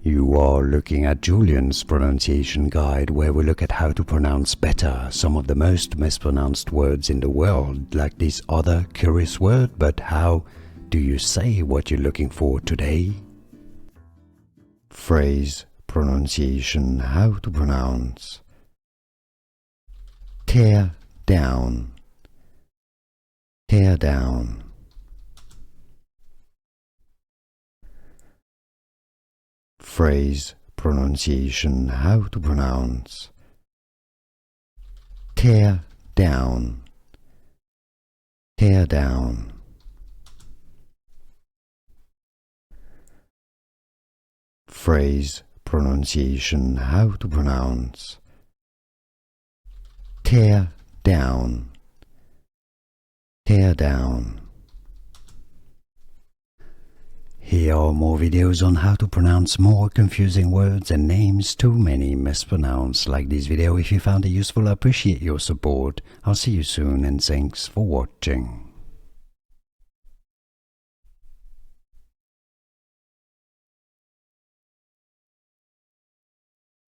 You are looking at Julian's pronunciation guide, where we look at how to pronounce better some of the most mispronounced words in the world, like this other curious word. But how do you say what you're looking for today? Phrase pronunciation, how to pronounce. Tear down, tear down. Phrase pronunciation, how to pronounce. Tear down, tear down. Phrase pronunciation, how to pronounce. Tear down, tear down. Here are more videos on how to pronounce more confusing words and names too many mispronounced. Like this video if you found it useful. I appreciate your support. I'll see you soon and thanks for watching.